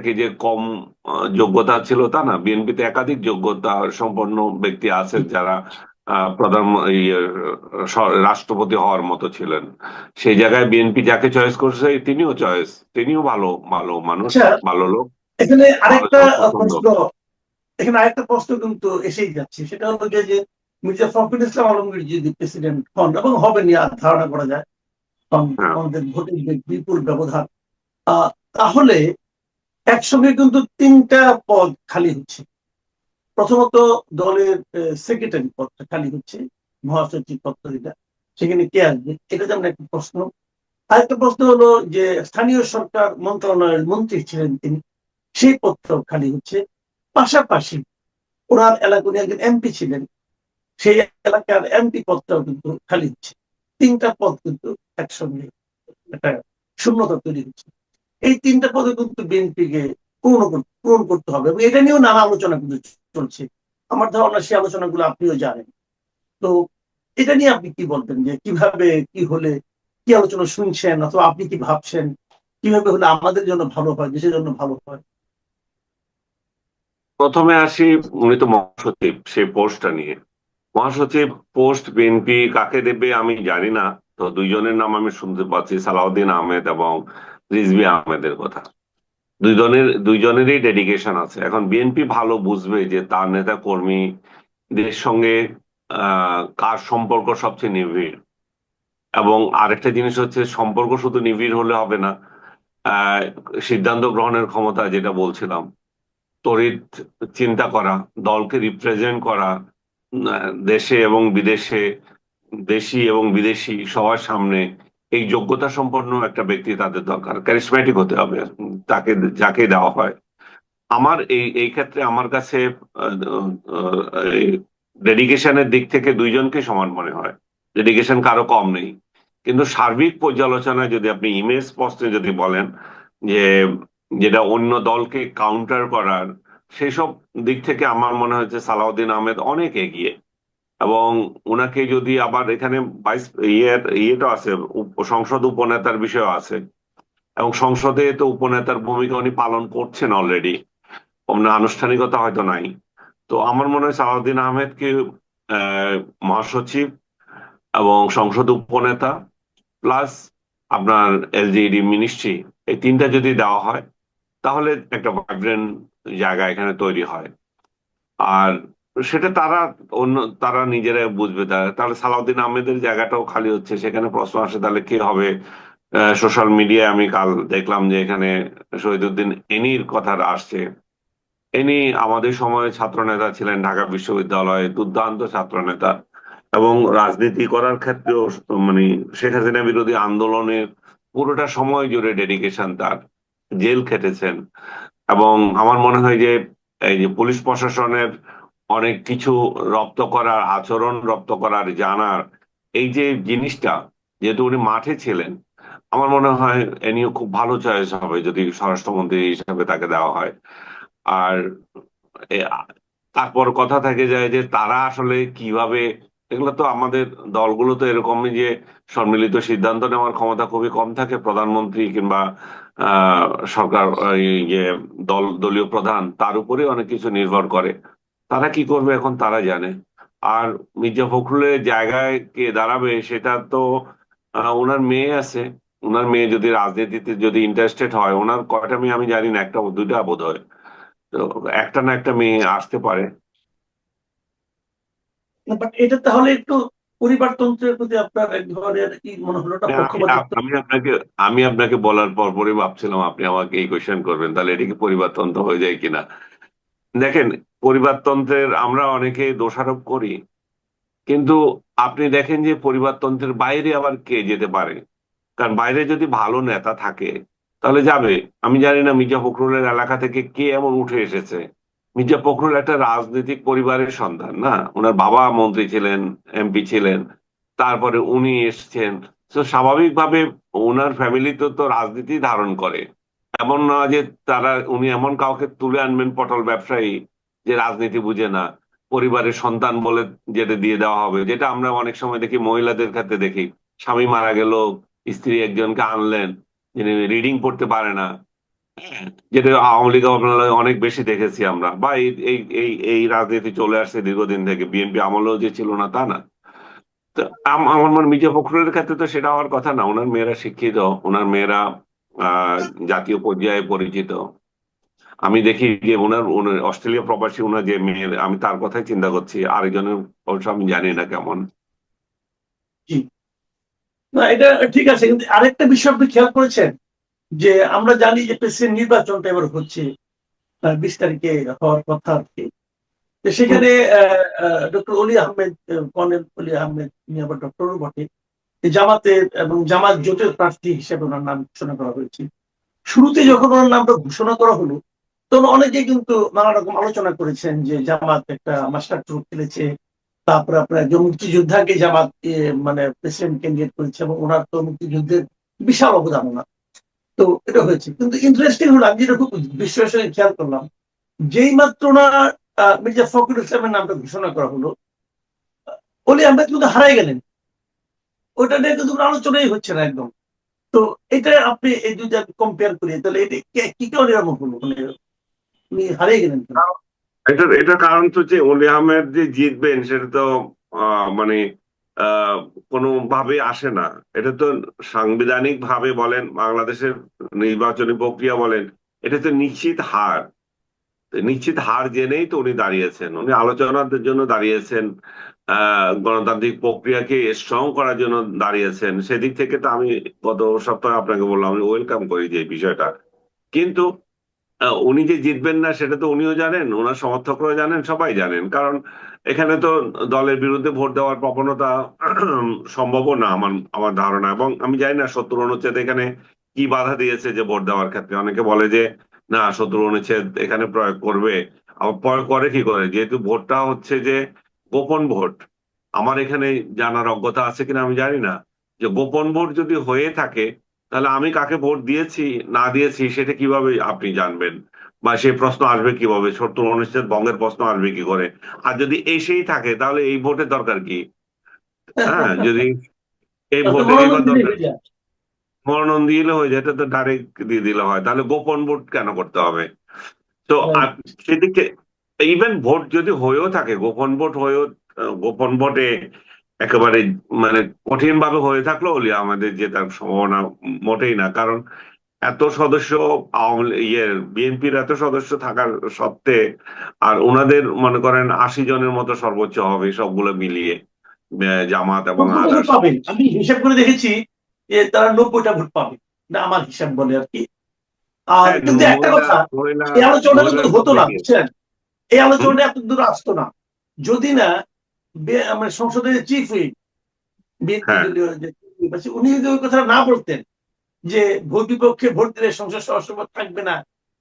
থেকে যে কম যোগ্যতা ছিল তা না, বিএনপিতে একাধিক যোগ্যতা সম্পন্ন ব্যক্তি আছেন যারা প্রধান রাষ্ট্রপতি হওয়ার মতো ছিলেন। সেই জায়গায় বিএনপি যাকে চয়েস করছে তিনিও ভালো ভালো মানুষ, আচ্ছা, ভালো লোক, এখানে ভালো আরেকটা জনপছন্দ। প্রশ্ন এখানে আরেকটা প্রশ্ন কিন্তু এসেই যাচ্ছে, সেটা হলো যে মির্জা ফখরুল ইসলাম আলমগীর যদি প্রেসিডেন্ট হন এবং হবেন আর ধারণা করা যায়, কারণ হ্যাঁ, আমাদের ভোটের বিপুল ব্যবধান, তাহলে একসঙ্গে কিন্তু তিনটা পদ খালি হচ্ছে। প্রথমত দলের সেক্রেটারি পদটা খালি হচ্ছে, মহাসচিব পদটা, সেখানে কে আসবে এটা যেমন একটা প্রশ্ন। আরেকটা প্রশ্ন হলো যে স্থানীয় সরকার মন্ত্রণালয়ের মন্ত্রী ছিলেন তিনি, সেই পদটাও খালি হচ্ছে। পাশাপাশি ওনার এলাকা উনি একজন এমপি ছিলেন, সেই এলাকার এমপি পদটাও কিন্তু খালি হচ্ছে। তিনটা পদ কিন্তু একসঙ্গে একটা শূন্যতা তৈরি হচ্ছে। এই তিনটা পদে কিন্তু বিএনপিকে পূরণ করতে হবে এবং এটা নিয়েও নানা আলোচনা কিন্তু চলছে। আমার ধারণা সেই আলোচনাগুলো আপনিও জানেন। তো এটা নিয়ে আপনি কি বলবেন, যে কিভাবে কি হলে, কি আলোচনা শুনছেন অথবা আপনি কি ভাবছেন, কিভাবে হলে আমাদের জন্য ভালো হয়, দেশের জন্য ভালো হয়? প্রথমে আসি, উনি তো মহাসচিব, সেই পোস্টটা নিয়ে। মহাসচিব পোস্ট বিএনপি কাকে দেবে আমি জানি না। তো দুইজনের নাম আমি শুনতে পাচ্ছি, সালাউদ্দিন আহমেদ এবং রিজভী আহমেদের কথা। দুইজনেরই ডেডিকেশন আছে। এখন বিএনপি ভালো বুঝবে যে তার নেতা কর্মীদের সঙ্গে কার সম্পর্ক সবচেয়ে নিবিড়। এবং আরেকটা জিনিস হচ্ছে, সম্পর্ক শুধু নিবিড় হলে হবে না, আহ সিদ্ধান্ত গ্রহণের ক্ষমতা যেটা বলছিলাম, তড়িৎ চিন্তা করা, দলকে রিপ্রেজেন্ট করা, দেশে এবং বিদেশে, দেশি এবং বিদেশি সবার সামনে এই যোগ্যতা সম্পন্ন একটা ব্যক্তি তাদের দরকার। ক্যারিসম্যাটিক হতে হবে তাকে, যাকে দেওয়া হয়। আমার এই ক্ষেত্রে আমার কাছে ডেডিকেশনের দিক থেকে দুইজনকে সমান মনে হয়। ডেডিকেশন কারো কম নেই। কিন্তু সার্বিক পর্যালোচনায় যদি আপনি ইমেজ পোস্টে যদি বলেন যে যেটা অন্য দলকে কাউন্টার করার, সেসব দিক থেকে আমার মনে হচ্ছে সালাউদ্দিন আহমেদ অনেক এগিয়ে। এবং উনাকে যদি আবার এখানে ভাইস ইয়েটা আছে, সংসদ উপনেতার বিষয় আছে, এবং সংসদে তো উপনেতার ভূমিকা উনি পালন করছেন অলরেডি, আনুষ্ঠানিকতা হয়তো নাই। তো আমার মনে হয় সালাউদ্দিন আহমেদকে আহ, মহাসচিব এবং সংসদ উপনেতা প্লাস আপনার এলজিইডি মিনিস্ট্রি, এই তিনটা যদি দেওয়া হয় তাহলে একটা ভাইব্রেন্ট জায়গা এখানে তৈরি হয়। আর সেটা তারা নিজেরাই বুঝবে। তাহলে সালাউদ্দিন আহমেদের জায়গাটাও খালি হচ্ছে, সেখানে প্রশ্ন আসে তাহলে কে হবে। সোশ্যাল মিডিয়ায় আমি কাল দেখলাম যে এখানে শহীদুদ্দিন এনির কথা আসছে। ইনি আমাদের সময়ে ছাত্র নেতা ছিলেন, ঢাকা বিশ্ববিদ্যালয়ে দুর্দান্ত ছাত্র নেতা, এবং রাজনীতি করার ক্ষেত্রেও মানে শেখ হাসিনা বিরোধী আন্দোলনের পুরোটা সময় জুড়ে ডেডিকেশন তার, জেল খেটেছেন। এবং আমার মনে হয় যে এই যে পুলিশ প্রশাসনের অনেক কিছু রপ্ত করার, আচরণ রপ্ত করার, জানার এই যে জিনিসটা, যেহেতু উনি মাঠে ছিলেন, আমার মনে হয় এনিও খুব ভালো চয়েস হবে যদি স্বরাষ্ট্রমন্ত্রী হিসেবে তাকে দেওয়া হয়। আর এ- তারপর কথা থেকে যায় যে তারা আসলে কিভাবে, এগুলো তো আমাদের দলগুলো তো এরকমই যে সম্মিলিত সিদ্ধান্ত নেওয়ার ক্ষমতা খুবই কম থাকে, প্রধানমন্ত্রী কিংবা আহ সরকার, এই যে দলীয় প্রধান, তার উপরে অনেক কিছু নির্ভর করে। তারা কি করবে এখন তারা জানে। আর মির্জা ফখরুলের জায়গায় কে দাঁড়াবে সেটা তো ওনার মেয়ে আছে। ওনার মেয়ে যদি রাজনীতিতে যদি ইন্টারেস্টেড হয়, ওনার কয়টা মেয়ে আমি জানি না, একটা দুইটা বোধ হয়। তো একটা না একটা মেয়ে আসতে পারে। বাট এটা তাহলে একটু পরিবারতন্ত্রের প্রতি আপনার এক ধরনের কি মনে হলো, ওটা আমি পক্ষপাতিত্ব? আমি আপনাকে আমি আপনাকে বলার পর পরই ভাবছিলাম আপনি আমাকে এই কোয়েশ্চেন করবেন, তাহলে এটা কি পরিবারতন্ত্র হয়ে যায় কিনা। দেখেন, পরিবারতন্ত্রের আমরা অনেকে দোষারোপ করি, কিন্তু আপনি দেখেন যে পরিবারতন্ত্রের বাইরে আবার কে যেতে পারে। কারণ বাইরে যদি ভালো নেতা থাকে তাহলে যাবে। আমি জানি না মির্জা ফখরুলের এলাকা থেকে কে এমন উঠে এসেছে। মির্জা ফখরুল একটা রাজনৈতিক পরিবারের সন্তান না, ওনার বাবা মন্ত্রী ছিলেন, এমপি ছিলেন, তারপরে উনি এসছেন। তো স্বাভাবিকভাবে ওনার ফ্যামিলি তো রাজনীতি ধারণ করে। এমন না যে উনি এমন কাউকে তুলে আনবেন পটল ব্যবসায়ী যে রাজনীতি বুঝে না, পরিবারের সন্তান বলে যেটা দিয়ে দেওয়া হবে, যেটা আমরা অনেক সময় দেখি মহিলাদের ক্ষেত্রে দেখি। স্বামী মারা গেল, স্ত্রী একজনকে আনলেন যিনি রিডিং পড়তে পারে না, যেটা আওয়ামী লীগ আমলে অনেক বেশি দেখেছি আমরা, বা এই এই এই এই রাজনীতি চলে আসছে দীর্ঘদিন থেকে, বিএনপি আমলেও যে ছিল না তা না। তো আমার মনে হয় মির্জা ফখরুলের ক্ষেত্রে তো সেটা হওয়ার কথা না। ওনার মেয়েরা শিক্ষিত, ওনার মেয়েরা আহ জাতীয় পর্যায়ে পরিচিত। আমি দেখি যে ওনার অস্ট্রেলিয়া প্রবাসী ওনার যে মেয়ের, আমি তার কথাই চিন্তা করছি, আরেকজনের অবশ্য আমি জানি না কেমন। জি, না এটা ঠিক আছে, কিন্তু আরেকটা বিষয় আপনি খেয়াল করেছেন যে আমরা জানি যে প্রেসিডেন্ট নির্বাচনটা এবার হচ্ছে 20 তারিখে হওয়ার কথা আর কি। তো হুম। সেখানে ডক্টর অলি আহমেদ, কর্নেল অলি আহমেদ, তিনি আবার ডক্টরও বটে, জামাতের এবং জামাত জোটের প্রার্থী হিসেবে ওনার নাম ঘোষণা করা হয়েছে। শুরুতে যখন ওনার নামটা ঘোষণা করা হলো, তখন অনেকে কিন্তু নানা রকম আলোচনা করেছেন যে জামাত একটা মাস্টার ট্রুপ খেলেছে, তারপরে আপনার একজন মুক্তিযোদ্ধাকে জামাত মানে প্রেসিডেন্ট ক্যান্ডিডেট করেছে, এবং ওনার তো মুক্তিযুদ্ধের বিশাল অবদান ওনার। তো এটা হয়েছে, কিন্তু ইন্টারেস্টিং হলো আমি যেটা খুব বিশ্লেষণে সঙ্গে খেয়াল করলাম, যেই মাত্র ওনার মির্জা ফখরুল ইসলামের নামটা ঘোষণা করা হলো, অলি আহমেদ কিন্তু হারাই গেলেন। ওইটা নিয়ে কিন্তু কোনো আলোচনাই হচ্ছে না একদম। তো এটা আপনি এই যদি কম্পেয়ার করি, তাহলে এটা কি কারণে এরকম হলো, মানে উনি হারিয়ে গেলেন কেন? এটার কারণ তো যে অলি আহমেদ যে জিতবেন সেটা তো মানে আহ কোনোভাবে আসে না। এটা তো সাংবিধানিক ভাবে বলেন, বাংলাদেশের নির্বাচনী প্রক্রিয়া বলেন, এটা তো নিশ্চিত হার। তো নিশ্চিত হার জেনেই তো উনি দাঁড়িয়েছেন, উনি আলোচনার জন্য দাঁড়িয়েছেন, গণতান্ত্রিক প্রক্রিয়াকে স্ট্রং করার জন্য দাঁড়িয়েছেন। সেদিক থেকে তো আমি গত সপ্তাহে আপনাকে বললাম, আমি ওয়েলকাম করি যে বিষয়টা। কিন্তু উনি যে জিতবেন না সেটা তো উনিও জানেন, ওনার সমর্থকরাও জানেন, সবাই জানেন। কারণ এখানে তো দলের বিরুদ্ধে ভোট দেওয়ার প্রবণতা সম্ভবও না আমার আমার ধারণা। এবং আমি জানি না 70 অনুচ্ছেদ এখানে কি বাধা দিয়েছে যে ভোট দেওয়ার ক্ষেত্রে। অনেকে বলে যে না, 70 অনুচ্ছেদ এখানে প্রয়োগ করবে। আবার প্রয়োগ করে কি করে, যেহেতু ভোটটা হচ্ছে যে গোপন ভোট। আমার এখানে জানার অজ্ঞতা আছে কিনা আমি জানি না, যে গোপন ভোট যদি হয়ে থাকে, তাহলে আমি কাকে ভোট দিয়েছি না দিয়েছি সেটা কিভাবে আপনি জানবেন? বা সেই প্রশ্ন আসবে কিভাবে, 70 অনুচ্ছেদ ভঙ্গের প্রশ্ন আসবে কি করে? আর যদি এসেই থাকে তাহলে এই ভোটের দরকার কি? হ্যাঁ, যদি এই তাতে ভোটে মনোনয়ন এইবার দিলেই দরকার, হয়ে যায়। মনোনয়ন দিলে হয়ে যায়, এটা তো ডাইরেক্ট দিয়ে দিলে হয়, তাহলে গোপন ভোট কেন করতে হবে? তো Right. সেদিকে ইভেন ভোট যদি হয়েও থাকে, গোপন ভোট হয়েও, গোপন ভোটে একেবারে মানে কঠিন ভাবে হয়ে থাকলেও আমাদের জেতার সম্ভাবনা মোটেই না। কারণ এত সদস্য, বিএনপির এত সদস্য থাকার সত্ত্বে, আর ওনাদের মনে করেন 80 জনের মতো সর্বোচ্চ হবে সবগুলো মিলিয়ে, জামাত এবং 70 ভোট আদার্স। পাবেন, আমি হিসাব করে দেখেছি যে তারা 90টা ভোট পাবে, না আমার হিসাব বলে আর কি। আর হ্যাঁ, কিন্তু একটা মহিলা কথা, মহিলা এই আলোচনাটা কিন্তু মহিলার হতো না, বেশি। বুঝছেন? এই হুম? আলোচনাটা এত দূর আসতো না যদি না মানে সংসদের চিফ হুইপ, বিএনপি হ্যাঁ, দলীয় যে chief whip আছে, উনি যদি ওই কথাটা না বলতেন যে ভোট বিপক্ষে ভোট দিলে সংসদ সদস্য পদ থাকবে না,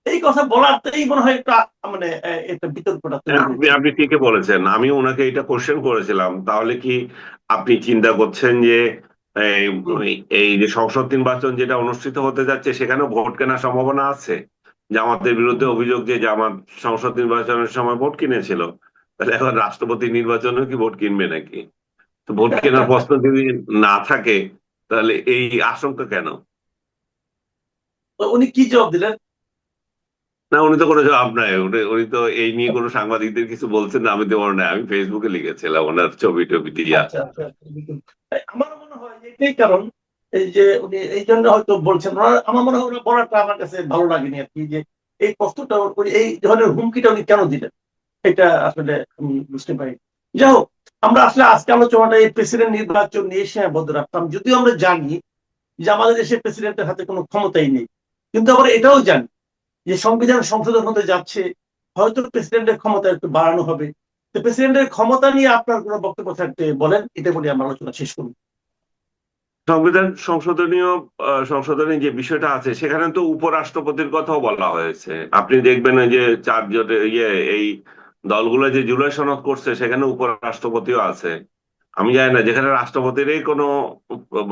এই কথা বলাতেই মনে হয় একটা মানে একটা বিতর্কটা তৈরি আপনি হয়েছে। আপনি ঠিকই বলেছেন। আমি ওনাকে এটা কোশ্চেন করেছিলাম, তাহলে কি আপনি চিন্তা করছেন যে এই হুম। এই যে সংসদ নির্বাচন যেটা অনুষ্ঠিত হতে যাচ্ছে সেখানে ভোট কেনার সম্ভাবনা আছে? জামাতের বিরুদ্ধে হুম। অভিযোগ যে জামাত সংসদ নির্বাচনের সময় ভোট কিনেছিল, তাহলে এখন রাষ্ট্রপতি নির্বাচনেও কি ভোট কিনবে নাকি? তো ভোট কেনার প্রশ্ন যদি না থাকে, তাহলে এই আশঙ্কা কেন? তো উনি কি জবাব দিলেন? না, উনি তো কোনো জবাব নাই। উনি তো এই নিয়ে কোনো সাংবাদিকদের কিছু বলছেন না, আমি তো বড় নাই, আমি ফেসবুকে লিখেছিলাম ওনার ছবি টবি দিয়া। আচ্ছা আচ্ছা আচ্ছা, দেখুন, আমার মনে হয় যে এটাই কারণ, এই যে উনি এই জন্য হয়তো বলছেন। আমার মনে হয় ওনার বলাটা আমার কাছে ভালো লাগেনি আর কি, যে এই প্রশ্নটা উনি এই ধরনের হুমকিটা উনি কেন দিলেন, এটা আসলে আমি বুঝতে পারি। যাই হোক, আমরা আসলে আজকে আলোচনাটা এই প্রেসিডেন্ট নির্বাচন নিয়ে সীমাবদ্ধ রাখতাম, যদিও আমরা জানি যে আমাদের দেশে প্রেসিডেন্টের হাতে কোনো ক্ষমতাই নেই, কিন্তু আমরা এটাও জানি যে সংবিধান সংশোধন হতে যাচ্ছে, হয়তো প্রেসিডেন্টের ক্ষমতা একটু বাড়ানো হবে। তো প্রেসিডেন্টের ক্ষমতা নিয়ে আপনার কোনো বক্তব্য থাকতে বলেন, এটা বলে আমরা আলোচনা শেষ করব। সংবিধান সংশোধনী যে বিষয়টা আছে সেখানে তো উপরাষ্ট্রপতির কথাও বলা হয়েছে। আপনি দেখবেন এই যে চার জোটে এই দলগুলো যে জুলাই সনদ করছে সেখানে উপরাষ্ট্রপতিও আছে। আমি জানি না, যেখানে রাষ্ট্রপতিরই কোনো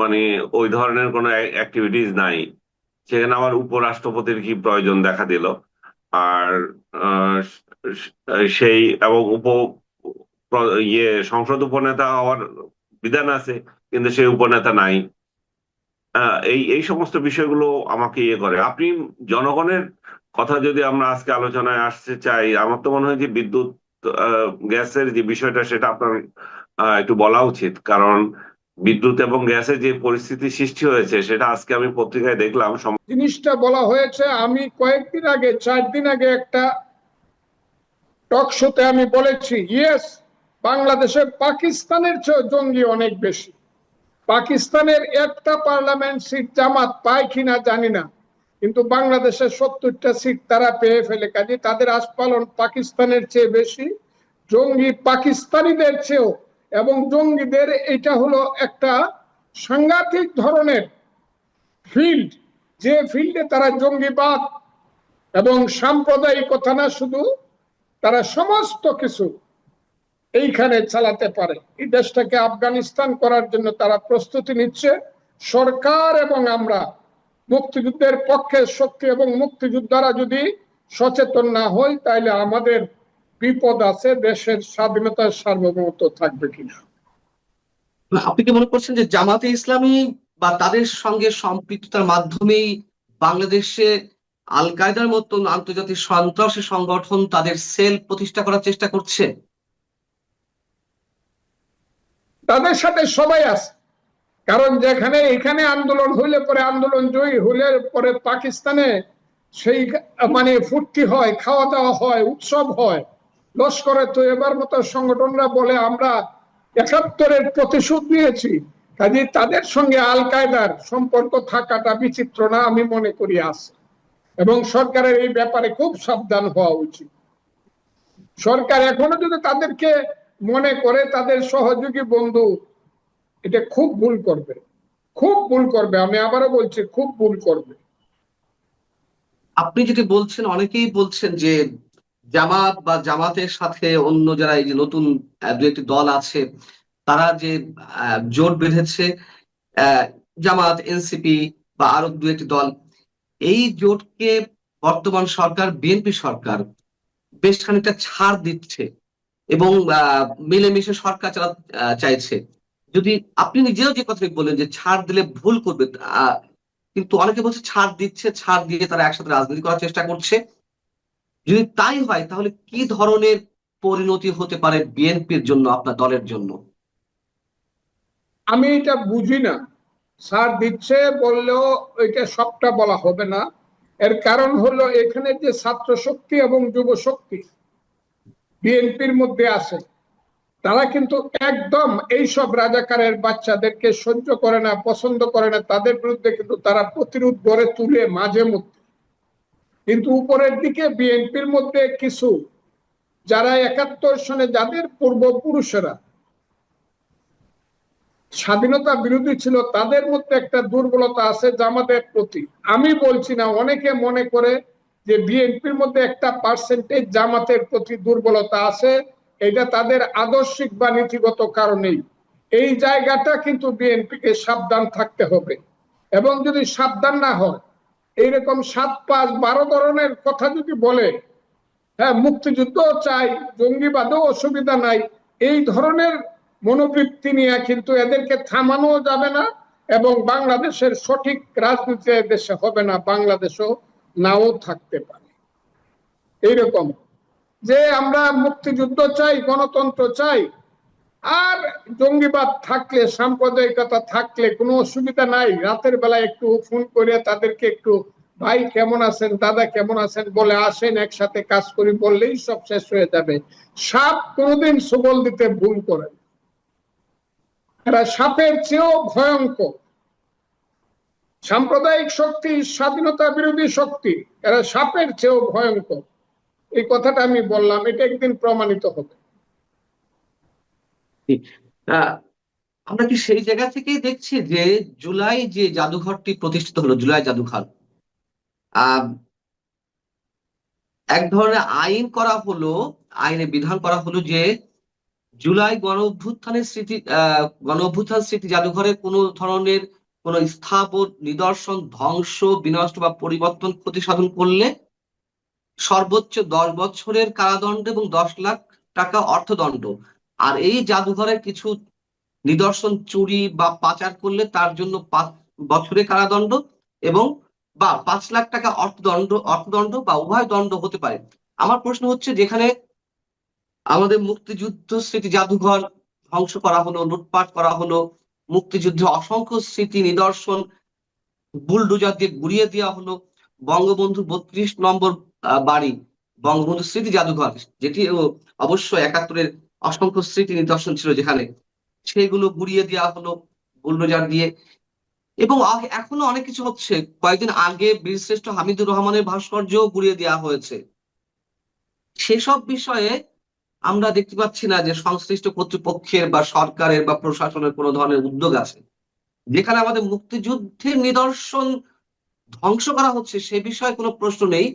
মানে ওই ধরনের কোনো অ্যাক্টিভিটিস নাই, সেখানে আবার উপরাষ্ট্রপতির কি প্রয়োজন দেখা দিল? আর আহ, সেই এবং সংসদ উপনেতা হওয়ার বিধান আছে, কিন্তু সেই উপনেতা নাই। এই এই সমস্ত বিষয়গুলো আমাকে ইয়ে করে। আপনি জনগণের কথা যদি আমরা আজকে আলোচনায় আসতে চাই, আমার তো মনে হয় যে বিদ্যুৎ গ্যাসের যে বিষয়টা সেটা আপনার একটু বলা উচিত, কারণ বিদ্যুৎ এবং গ্যাসের যে পরিস্থিতি সৃষ্টি হয়েছে সেটা আজকে আমি পত্রিকায় দেখলাম। জিনিসটা বলা হয়েছে। আমি কয়েকদিন আগে, 4 দিন আগে একটা টক শোতে আমি বলেছি, ইয়েস, বাংলাদেশে পাকিস্তানের চেয়ে জঙ্গি অনেক বেশি। পাকিস্তানের একটা পার্লামেন্ট সিট জামাত পায় কিনা জানি না, কিন্তু বাংলাদেশের 70টা সিট তারা পেয়ে ফেলে। কাজে তাদের আস্ফালন পাকিস্তানের চেয়ে বেশি, জঙ্গি পাকিস্তানিদের চেয়েও। এবং জঙ্গিদের এটা হলো একটা সাংঘাতিক ধরনের ফিল্ড, যে ফিল্ডে তারা জঙ্গিবাদ এবং সাম্প্রদায়িকতা না শুধু, তারা সমস্ত কিছু এইখানে চালাতে পারে। এই দেশটাকে আফগানিস্তান করার জন্য তারা প্রস্তুতি নিচ্ছে। সরকার এবং আমরা মুক্তিযুদ্ধের পক্ষে শক্তি এবং মুক্তিযোদ্ধারা যদি সচেতন না হই, তাহলে আমাদের বিপদ আছে। দেশের স্বাধীনতার সার্বভৌমত্ব থাকবে কিনা। আপনি কি মনে করছেন যে জামাতে ইসলামী বা তাদের সঙ্গে সম্পৃক্ততার মাধ্যমেই বাংলাদেশে আল কায়দার মতন আন্তর্জাতিক সন্ত্রাসী সংগঠন তাদের সেল প্রতিষ্ঠা করার চেষ্টা করছে? তাদের সাথে সবাই আছে, কারণ যেখানে এখানে আন্দোলন হইলে পরে, আন্দোলন জয়ী হইলে পরে পাকিস্তানে সেই মানে ফুর্তি হয়, খাওয়া দাওয়া হয়, উৎসব হয়। লস্করে তো এবার মতো সংগঠনরা বলে আমরা 71-এর প্রতিশোধ নিয়েছি। কাজে তাদের সঙ্গে আল কায়দার সম্পর্ক থাকাটা বিচিত্র না, আমি মনে করি আছে। এবং সরকারের এই ব্যাপারে খুব সাবধান হওয়া উচিত। সরকার এখনো যদি তাদেরকে মনে করে তাদের সহযোগী বন্ধু, এটা খুব ভুল করবে, খুব ভুল করবে। আমি আবারও বলছি, খুব ভুল করবে। আপনি যেটি বলছেন, অনেকেই বলছেন যে জামাত বা জামাতের সাথে অন্য যারা এই যে নতুন দু একটি দল আছে, তারা যে জোট বেঁধেছে, জামাত, এনসিপি বা আরো দু একটি দল, এই জোটকে বর্তমান সরকার, বিএনপি সরকার বেশ খানিকটা ছাড় দিচ্ছে এবং মিলেমিশে সরকার চালাতে চাইছে। যদি আপনি নিজেও যে কথাটি বললেন যে ছাড় দিলে ভুল করবে, কিন্তু অনেকে বলছে ছাড় দিচ্ছে, ছাড় দিয়ে তারা একসাথে রাজনীতি করার চেষ্টা করছে। যদি তাই হয়, তাহলে কি ধরনের পরিণতি হতে পারে বিএনপির জন্য, আপনার দলের জন্য? আমি এটা বুঝি না। ছাড় দিচ্ছে বললেও এটা সবটা বলা হবে না। এর কারণ হলো এখানে যে ছাত্র শক্তি এবং যুব শক্তি বিএনপির মধ্যে আছে, তারা কিন্তু একদম এইসব রাজাকারের বাচ্চাদেরকে সহ্য করে না, পছন্দ করে না। তাদের বিরুদ্ধে কিন্তু তারা প্রতিরোধ গড়ে তুলে মাঝে মধ্যে। কিন্তু উপরের দিকে বিএনপির মধ্যে কিছু, যারা 71 সনে যাদের পূর্বপুরুষেরা স্বাধীনতা বিরোধী ছিল, তাদের মধ্যে একটা দুর্বলতা আছে জামাতের প্রতি। আমি বলছি না, অনেকে মনে করে যে বিএনপির মধ্যে একটা পার্সেন্টেজ জামাতের প্রতি দুর্বলতা আছে। এটা তাদের আদর্শিক বা নীতিগত কারণেই। এই জায়গাটা কিন্তু বিএনপিকে সাবধান থাকতে হবে। এবং যদি সাবধান না হয়, এইরকম 7-5-12 ধরনের কথা যদি বলে, হ্যাঁ মুক্তিযুদ্ধ চাই, জঙ্গিবাদও অসুবিধা নাই, এই ধরনের মনোবৃত্তি নিয়ে কিন্তু এদেরকে থামানো যাবে না। এবং বাংলাদেশের সঠিক রাজনীতি দেশে হবে না, বাংলাদেশও নাও থাকতে পারে। এইরকম যে আমরা মুক্তিযুদ্ধ চাই, গণতন্ত্র চাই, আর জঙ্গিবাদ থাকলে, সাম্প্রদায়িকতা থাকলে কোনো অসুবিধা নাই। রাতের বেলা একটু ফোন করে তাদেরকে একটু, ভাই কেমন আছেন, দাদা কেমন আছেন বলে আসেন, একসাথে কাজ করি বললেই সব শেষ হয়ে যাবে। সাপ কোনোদিন সবল দিতে ভুল করে। এরা সাপের চেয়েও ভয়ঙ্কর। সাম্প্রদায়িক শক্তি, স্বাধীনতা বিরোধী শক্তি, এরা সাপের চেয়েও ভয়ঙ্কর। এই কথাটা আমি বললাম, এটা একদিন প্রমাণিত হবে। আমরা কি সেই জায়গা থেকেই দেখছি যে জুলাই যে জাদুঘরটি প্রতিষ্ঠিত হলো, জুলাই জাদুঘর, আহ এক ধরনের আইন করা হলো, আইনে বিধান করা হলো যে জুলাই গণ অভ্যুত্থানের স্মৃতি, গণ অভ্যুত্থান স্মৃতি জাদুঘরে কোনো ধরনের কোন স্থাপন, নিদর্শন ধ্বংস, বিনষ্ট বা পরিবর্তন, ক্ষতি সাধন করলে সর্বোচ্চ 10 বছরের কারাদণ্ড এবং 10 লাখ টাকা অর্থদণ্ড। আর এই জাদুঘরের কিছু নিদর্শন চুরি বা পাচার করলে তার জন্য বছরের কারাদণ্ড এবং বা 5 লাখ টাকা অর্থদণ্ড বা উভয় দণ্ড হতে পারে। আমার প্রশ্ন হচ্ছে, যেখানে আমাদের মুক্তিযুদ্ধ স্মৃতি জাদুঘর ধ্বংস করা হলো, লুটপাট করা হলো, মুক্তিযুদ্ধের অসংখ্য স্মৃতি নিদর্শন বুলডোজার দিয়ে গুড়িয়ে দেওয়া হলো, বঙ্গবন্ধু 32 নম্বর বাড়ি বঙ্গবন্ধু স্মৃতি জাদুঘর, যেটি অবশ্য 71-এর অসংখ্য স্মৃতি নিদর্শন ছিল যেখানে, সেগুলো গুড়িয়ে দেওয়া হলো বুলডোজার দিয়ে। এবং এখনো অনেক কিছু হচ্ছে। কয়েকদিন আগে বীরশ্রেষ্ঠ হামিদুর রহমানের ভাস্কর্য গুড়িয়ে দেওয়া হয়েছে। সেসব বিষয়ে আমরা দেখতে পাচ্ছি না যে সংশ্লিষ্ট কর্তৃপক্ষের বা সরকারের বা প্রশাসনের কোনো ধরনের উদ্যোগ আছে। যেখানে আমাদের মুক্তিযুদ্ধের নিদর্শন ধ্বংস করা হচ্ছে সে বিষয়ে কোনো প্রশ্ন নেই,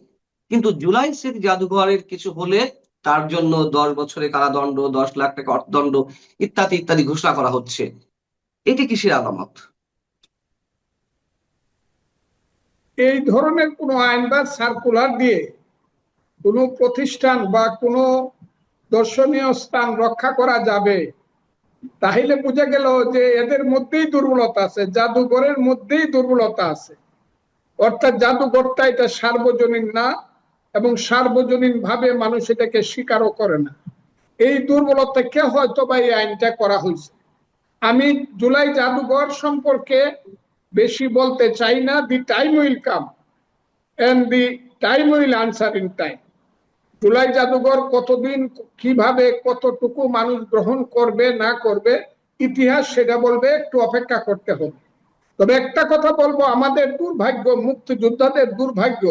কিন্তু জুলাই স্মৃতি জাদুঘরের কিছু হলে তার জন্য 10 বছরের কারাদণ্ড, 10 লাখ টাকা অর্থদণ্ড ইত্যাদি ইত্যাদি ঘোষণা করা হচ্ছে। এটি কিসের আলামত? এই ধরনের কোনো আইন বা সার্কুলার দিয়ে কোনো প্রতিষ্ঠান বা কোনো দর্শনীয় স্থান রক্ষা করা যাবে, তাহলে বোঝা গেল যে এদের মধ্যেই দুর্বলতা আছে, জাদুঘরের মধ্যেই দুর্বলতা আছে। অর্থাৎ জাদুঘরটা এটা সার্বজনীন না, এবং সার্বজনীন ভাবে মানুষ এটাকে স্বীকারও করে না। এই দুর্বলতাকে হয়তো বা এই আইনটা করা হয়েছে। আমি জুলাই জাদুঘর সম্পর্কে বেশি বলতে চাই না। The time will come and the time will answer in time. July জাদুঘর কতদিন, কিভাবে, কতটুকু মানুষ গ্রহণ করবে না করবে, ইতিহাস সেটা বলবে, একটু অপেক্ষা করতে হবে। তবে একটা কথা বলবো, আমাদের দুর্ভাগ্য, মুক্তিযোদ্ধাদের দুর্ভাগ্য,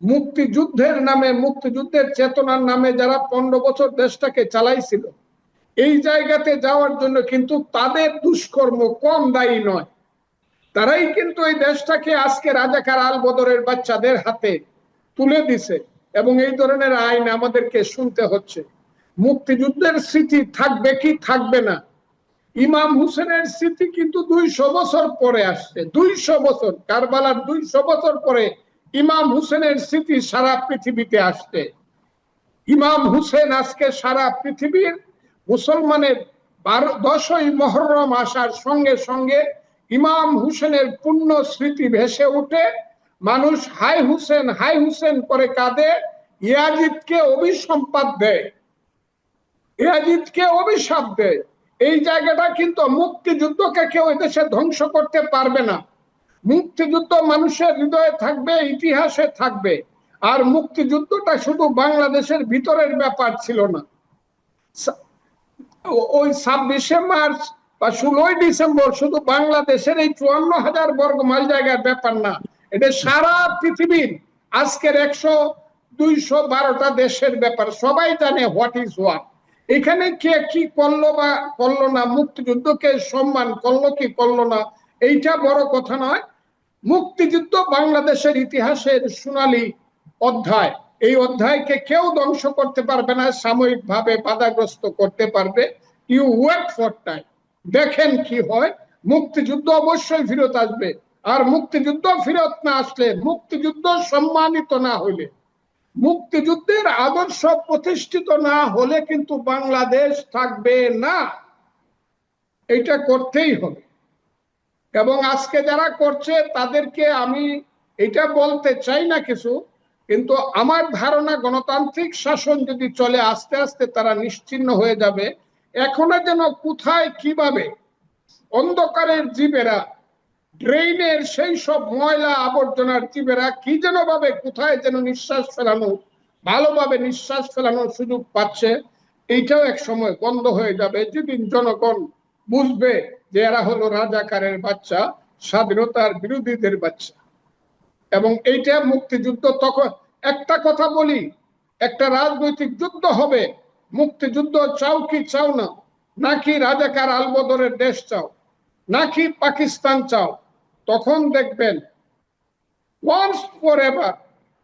মুক্তিযুদ্ধের নামে, মুক্তিযুদ্ধের চেতনার নামে যারা 15 বছর দেশটাকে চালাইছিল, এই জায়গাতে যাওয়ার জন্য কিন্তু তাদের দুষ্কর্ম কম দায়ী নয়। তারাই কিন্তু এই দেশটাকে আজকে রাজাকার আলবদরের বাচ্চাদের হাতে তুলে দিছে, এবং এই ধরনের আইন আমাদেরকে শুনতে হচ্ছে। মুক্তিযুদ্ধের স্মৃতি থাকবে কি থাকবে না, ইমাম হুসেনের স্মৃতি কিন্তু 200 বছর পরে আসছে। 200 বছর, কারবালার 200 বছর পরে ইমাম হুসেনের স্মৃতি সারা পৃথিবীতে আসছে। ইমাম হুসেন আজকে সারা পৃথিবীর মুসলমানের 10ই মুহররম আসার সঙ্গে সঙ্গে ইমাম হুসেনের পূর্ণ স্মৃতি ভেসে উঠে মানুষ হাই হুসেন হাই হুসেন করে কাঁদে, ইয়াজিদকে অভিসম্পাত দেয়, ইয়াজিদকে অভিশাপ দেয়। এই জায়গাটা কিন্তু মুক্তিযুদ্ধকে কেউ এদেশে ধ্বংস করতে পারবে না। মুক্তিযুদ্ধ মানুষের হৃদয়ে থাকবে, ইতিহাসে থাকবে। আর মুক্তিযুদ্ধটা শুধু বাংলাদেশের ভিতরের ব্যাপার ছিল না। ওই 26শে মার্চ বা 16ই ডিসেম্বর শুধু বাংলাদেশের এই 54,000 বর্গ মাইল জায়গার ব্যাপার না, এটা সারা পৃথিবীর আজকের 100-212টা দেশের ব্যাপার। সবাই জানে হোয়াট ইজ হোয়াট। এখানে কে কি করলো বা করলো না, মুক্তিযুদ্ধকে সম্মান করলো কি করলো না, এইটা বড় কথা নয়। মুক্তিযুদ্ধ বাংলাদেশের ইতিহাসের সোনালী অধ্যায়। এই অধ্যায়কে কেউ ধ্বংস করতে পারবে না, সাময়িকভাবে বাধাগ্রস্ত করতে পারবে। ইউ ওয়েট ফর টাইম, দেখেন কি হয়। মুক্তিযুদ্ধ অবশ্যই ফিরত আসবে। আর মুক্তিযুদ্ধ ফিরত না আসলে, মুক্তিযুদ্ধ সম্মানিত না হইলে, মুক্তিযুদ্ধের আদর্শ প্রতিষ্ঠিত না হলে কিন্তু বাংলাদেশ থাকবে না। এটা করতেই হবে। এবং আজকে যারা করছে তাদেরকে আমি এটা বলতে চাই না কিছু, কিন্তু আমার ধারণা গণতান্ত্রিক শাসন যদি চলে, আস্তে আস্তে তারা নিশ্চিহ্ন হয়ে যাবে। এখনো যেন কোথায় কিভাবে অন্ধকারের জীবেরা, ড্রেইনের সেই সব ময়লা আবর্জনার জীবেরা কি যেন ভাবে কোথায় যেন নিঃশ্বাস ফেলানো, ভালোভাবে নিঃশ্বাস ফেলানোর সুযোগ পাচ্ছে, এইটাও এক সময় বন্ধ হয়ে যাবে, যেদিন জনগণ বুঝবে যে এরা হলো রাজাকারের বাচ্চা, স্বাধীনতার বিরোধীদের বাচ্চা। এবং এইটা মুক্তিযুদ্ধ। তখন একটা কথা বলি, একটা রাজনৈতিক যুদ্ধ হবে। মুক্তিযুদ্ধ চাও কি চাও না, নাকি রাজাকার আলবদরের দেশ চাও, নাকি পাকিস্তান চাও, তখন দেখবেন ওয়ান্স ফর এভার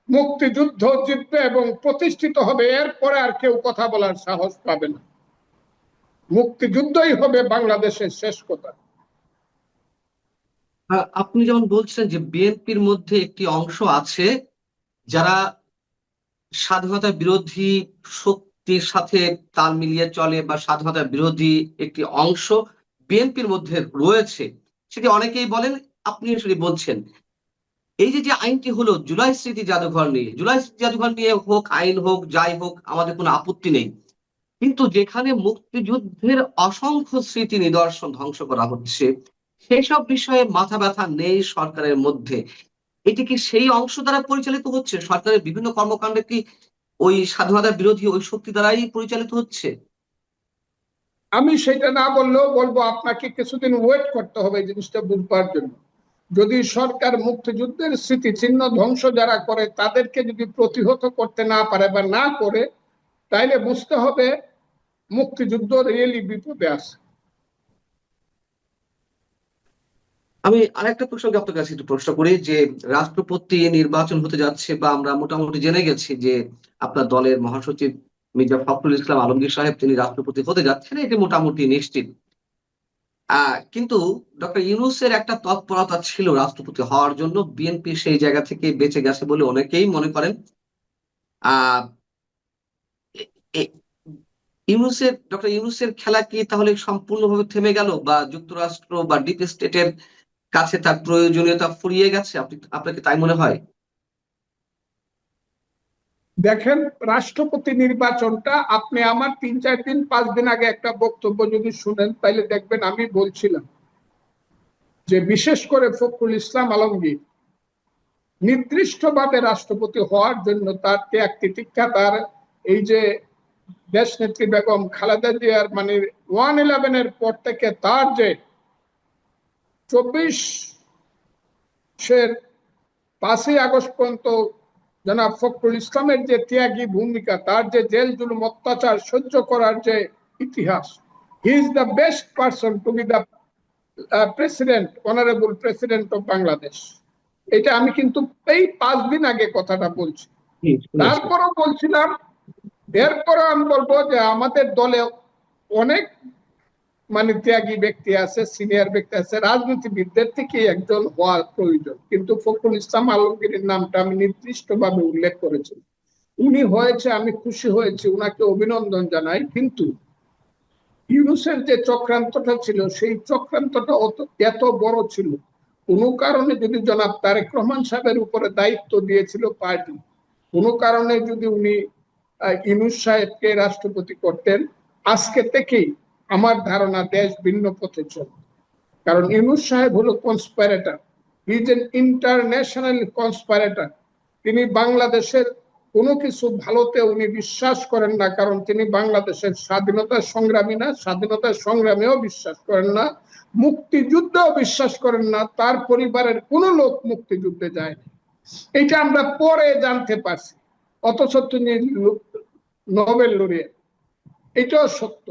মুক্তিযুদ্ধ জিতবে এবং প্রতিষ্ঠিত হবে। এরপরে আর কেউ কথা বলার সাহস পাবে না। মুক্তিযুদ্ধই হবে বাংলাদেশের শেষ কথা। আপনি যেমন বলছিলেন যে বিএনপির মধ্যে একটি অংশ আছে যারা স্বাধীনতা বিরোধী শক্তির সাথে তাল মিলিয়ে চলে, বা স্বাধীনতা বিরোধী একটি অংশ বিএনপির মধ্যে রয়েছে, সেটি অনেকেই বলেন আপনি আসলে বলছেন এই যে যে আইনটি হলো জুলাই স্মৃতি জাদুঘর নিয়ে, জুলাই স্মৃতি জাদুঘর নিয়ে হোক, আইন হোক, যাই হোক, আমাদের কোনো আপত্তি নেই, কিন্তু যেখানে মুক্তিযুদ্ধের অসংখ্য স্মৃতি নিদর্শন ধ্বংস করা হচ্ছে, সেসব বিষয়ে মাথা ব্যথা নেই সরকারের মধ্যে। এটি কি সেই অংশ দ্বারা পরিচালিত হচ্ছে? সরকারের বিভিন্ন কর্মকাণ্ড কি ওই স্বাধীনতা বিরোধী ওই শক্তি দ্বারাই পরিচালিত হচ্ছে? আমি সেটা না বললেও বলবো, আপনাকে কিছুদিন ওয়েট করতে হবে এই জিনিসটা বুঝবার জন্য। যদি সরকার মুক্তিযুদ্ধের স্মৃতিচিহ্ন ধ্বংস যারা করে তাদেরকে যদি প্রতিহত করতে না পারে বা না করে, তাইলে বুঝতে হবে মুক্তিযুদ্ধ রিয়েলি বিপদে আছে। আমি আরেকটা প্রসঙ্গে আপনার কাছে একটু প্রশ্ন করি যে রাষ্ট্রপতি নির্বাচন হতে যাচ্ছে, বা আমরা মোটামুটি জেনে গেছি যে আপনার দলের মহাসচিব মির্জা ফখরুল ইসলাম আলমগীর সাহেব তিনি রাষ্ট্রপতি হতে যাচ্ছেন, এটি মোটামুটি নিশ্চিত। কিন্তু ডক্টর ইউনূসের একটা তৎপরতা ছিল রাষ্ট্রপতি হওয়ার জন্য, বিএনপি সেই জায়গা থেকে বেঁচে গেছে বলে অনেকেই মনে করেন। আহ ডক্টর ইউনূসের খেলা কি তাহলে সম্পূর্ণভাবে থেমে গেল, বা যুক্তরাষ্ট্র বা ডিপ স্টেটের কাছে তার প্রয়োজনীয়তা ফুরিয়ে গেছে? আপনাকে তাই মনে হয়? দেখেন, রাষ্ট্রপতি নির্বাচনটা আপনি আমার 3-4 দিন 5 দিন আগে একটা বক্তব্য যদি শুনেন তাহলে দেখবেন আমি বলছিলাম যে বিশেষ করে ফখরুল ইসলাম আলমগীর নির্দিষ্টভাবে রাষ্ট্রপতি হওয়ার জন্য তার ত্যাগ তিতিক্ষা, তার এই যে দেশ নেত্রী বেগম খালেদা জিয়ার মানে 1/11 পর থেকে তার যে 5ই আগস্ট পর্যন্ত জনাব ফখরুল ইসলামের যে ত্যাগী ভূমিকা, তার যে জেল জুলুম অত্যাচার সহ্য করার যে ইতিহাস, he is the best person to B the president, honourable president of Bangladesh. এটা আমি কিন্তু এই 5 দিন আগে কথাটা বলছি। তারপরও বলছিলাম, এরপরও আমি বলবো যে আমাদের দলে অনেক মানে ত্যাগী ব্যক্তি আছে, সিনিয়র ব্যক্তি আছে, রাজনীতিবিদদের থেকে একজন হওয়ার প্রয়োজন, কিন্তু ফখরুল ইসলাম আলমগীরের নামটা আমি নির্দিষ্টভাবে উল্লেখ করেছি। উনি হয়েছে, আমি খুশি হয়েছি, উনাকে অভিনন্দন জানাই, কিন্তু ইউনূসের যে চক্রান্তটা ছিল সেই চক্রান্তটা এত বড় ছিল, কোনো কারণে যদি জনাব তারেক রহমান সাহেবের উপরে দায়িত্ব দিয়েছিল পার্টি, কোনো কারণে যদি উনি ইউনূস সাহেবকে রাষ্ট্রপতি করতেন, আজকে থেকেই আমার ধারণা দেশ ভিন্ন পথে চলবে। কারণ ইউনূস সাহেব হলো কনস্পাইরেটর, হি ইজ এন ইন্টারন্যাশনাল কনস্পাইরেটর। তিনি বাংলাদেশের কোনো কিছু ভালোতে উনি বিশ্বাস করেন না, কারণ তিনি বাংলাদেশের স্বাধীনতার সংগ্রামী না, স্বাধীনতার সংগ্রামেও বিশ্বাস করেন না, মুক্তিযুদ্ধেও বিশ্বাস করেন না, তার পরিবারের কোনো লোক মুক্তিযুদ্ধে যায়নি। এটা আমরা পরে জানতে পারছি, অথচ তিনি নোবেল লরিয়েট, এটাও সত্য।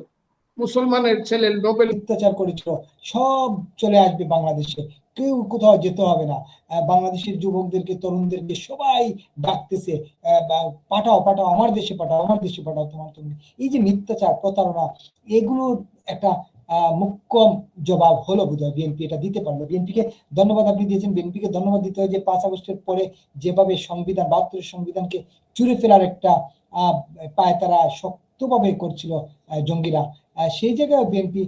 মুসলমানের ছেলে নোবেল অত্যাচার করেছিল সব চলে আসবে বাংলাদেশে, কেউ কোথাও যেতে হবে না। বাংলাদেশের যুবকদেরকে, তরুণদেরকে সবাই ডাকতেছে, পাঠাও পাঠাও, আমার দেশে পাঠাও, আমার দেশে পাঠাও তোমার তুমি। এই যে মিথ্যাচার, প্রতারণা, এগুলোর একটা মুখ্য জবাব হলো বোধহয় বিএনপি এটা দিতে পারলো। বিএনপিকে ধন্যবাদ আপনি দিয়েছেন। বিএনপিকে ধন্যবাদ দিতে হয় যে 5 আগস্টের পরে যেভাবে সংবিধান, 72 সংবিধানকে চুরে ফেলার একটা পায় তারা শক্তভাবে করছিল জঙ্গিরা, সেই জায়গায় বিএনপি,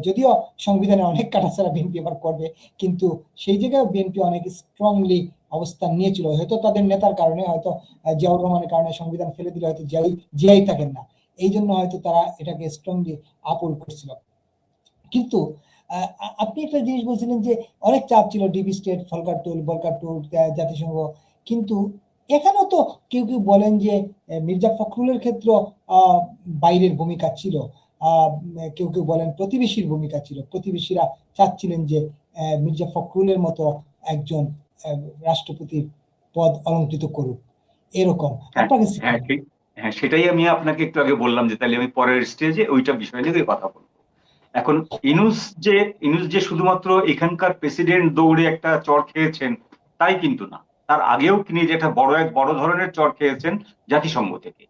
যদিও সংবিধানে অনেক কাটাছাড়া বিএনপি আবার করবে, কিন্তু সেই জায়গায় বিএনপি অনেক স্ট্রংলি অবস্থান নিয়েছিল। হয়তো তাদের নেতার কারণে, হয়তো জিয়াউর রহমানের কারণে সংবিধান ফেলে দিলে হয়তো জিয়াই থাকেন না, এই জন্য হয়তো তারা এটাকে স্ট্রংলি আপহোল্ড করছিল। কিন্তু আপনি একটা জিনিস বলছিলেন যে অনেক চাপ ছিল, ডিবি স্টেট, ভলকার ট্যুর, জাতিসংঘ, কিন্তু এখানেও তো কেউ কেউ বলেন যে মির্জা ফখরুলের ক্ষেত্রে বাইরের ভূমিকা ছিল, কেউ কেউ বলেন প্রতিবেশীর ভূমিকা ছিল। প্রতিবেশীরা চাচ্ছিলেন যে মির্জা ফখরুলের মতো একজন রাষ্ট্রপতির পদ অলঙ্কৃত করুক, এরকম আপনার কাছে? হ্যাঁ, সেটাই আমি আপনাকে একটু আগে বললাম যে তাহলে আমি পরের স্টেজে ওইটা বিষয় নিয়ে কথা বলবো। এখন ইউনূস যে শুধুমাত্র এখানকার প্রেসিডেন্ট দৌড়ে একটা চড় খেয়েছেন তাই কিন্তু না, তার আগেও তিনি যেটা বড় ধরনের চড় খেয়েছেন জাতিসংঘ থেকে।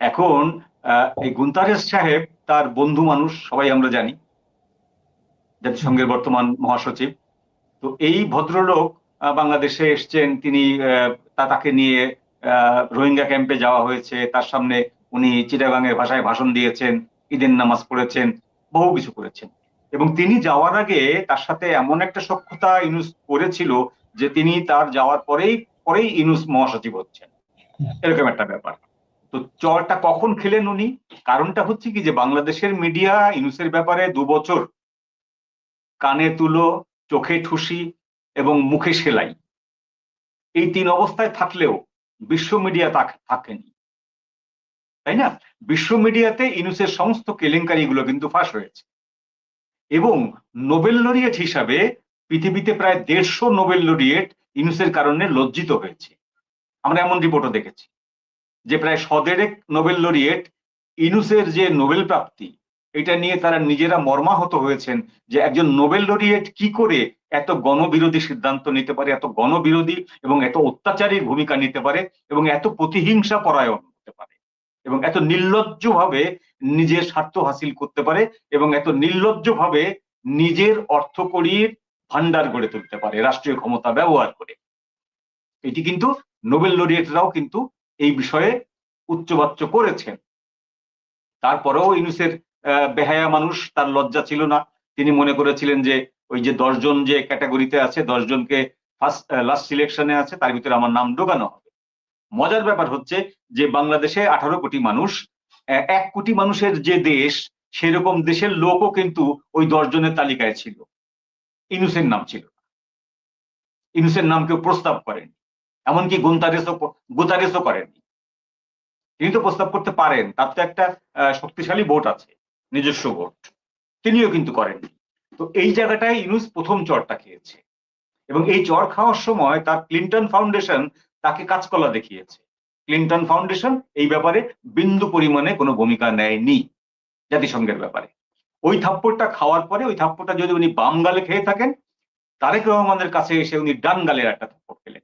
এখন এই গুন্তারেস সাহেব তার বন্ধু মানুষ, সবাই আমরা জানি, জাতিসংঘের বর্তমান মহাসচিব। তো এই ভদ্রলোক বাংলাদেশে এসছেন, তিনি তাকে নিয়ে রোহিঙ্গা ক্যাম্পে যাওয়া হয়েছে, তার সামনে উনি চিটাগাংয়ের ভাষায় ভাষণ দিয়েছেন, ঈদের নামাজ পড়েছেন, বহু কিছু করেছেন। এবং তিনি যাওয়ার আগে তার সাথে এমন একটা সখ্যতা ইউনূস করেছিল যে তিনি তার যাওয়ার পরেই পরেই ইউনূস মহাসচিব হচ্ছেন, এরকম একটা ব্যাপার। তো চরটা কখন খেলেন উনি? কারণটা হচ্ছে কি যে বাংলাদেশের মিডিয়া ইউনূসের ব্যাপারে 2 বছর কানে তুলো, চোখে ঠুসি এবং মুখে সেলাই, এই 3 অবস্থায় থাকলেও বিশ্ব মিডিয়া থাকেনি, তাই না? বিশ্ব মিডিয়াতে ইউনূসের সমস্ত কেলেঙ্কারিগুলো কিন্তু ফাঁস হয়েছে এবং নোবেল লরিয়েট হিসাবে পৃথিবীতে প্রায় 150 নোবেল লরিয়েট ইউনূসের কারণে লজ্জিত হয়েছে। আমরা এমন রিপোর্টও দেখেছি যে প্রায় 150 নোবেল লরিয়েট ইউনূসের যে নোবেল প্রাপ্তি এটা নিয়ে তারা নিজেরা মর্মাহত হয়েছেন যে একজন নোবেল লরিয়েট কি করে এত গণবিরোধী সিদ্ধান্ত নিতে পারে, এত গণবিরোধী এবং এত অত্যাচারী ভূমিকা নিতে পারে এবং এত প্রতিহিংসা পরায়ণ হতে পারে এবং এত নির্লজ্জভাবে নিজের স্বার্থ হাসিল করতে পারে এবং এত নির্লজ্জভাবে নিজের অর্থকড়ির ভান্ডার গড়ে তুলতে পারে রাষ্ট্রীয় ক্ষমতা ব্যবহার করে। এটি কিন্তু নোবেল লরিয়েটরাও কিন্তু এই বিষয়ে উচ্চবাচ্য করেছেন। তারপরেও ইউনূসের বেহায়া মানুষ, তার লজ্জা ছিল না। তিনি মনে করেছিলেন যে ওই যে 10 জন যে ক্যাটাগরিতে আছে, 10 জনকে লাস্ট সিলেকশনে আছে, তার ভিতরে আমার নাম ঢোকানো হবে। মজার ব্যাপার হচ্ছে যে বাংলাদেশে 18 কোটি মানুষ, 1 কোটি মানুষের যে দেশ, সেরকম দেশের লোকও কিন্তু ওই 10 জনের তালিকায় ছিল, ইউনূসের নাম ছিল না। ইউনূসের নাম কেউ প্রস্তাব করেনি, এমনকি গুতারেসও করেনি। তিনি তো প্রস্তাব করতে পারেন, তার তো একটা শক্তিশালী ভোট আছে, নিজস্ব ভোট, তিনিও কিন্তু করেননি। তো এই জায়গাটায় ইউনূস প্রথম চড়টা খেয়েছে এবং এই চড় খাওয়ার সময় তার ক্লিনটন ফাউন্ডেশন তাকে কাঁচকলা দেখিয়েছে। ক্লিনটন ফাউন্ডেশন এই ব্যাপারে বিন্দু পরিমাণে কোনো ভূমিকা নেয়নি জাতিসংঘের ব্যাপারে। ওই থাপ্পড়টা খাওয়ার পরে, ওই থাপ্পড়টা যদি উনি বাম গালে খেয়ে থাকেন, তারেক রহমানের কাছে এসে উনি ডান গালের একটা থাপ্পড় খেলেন।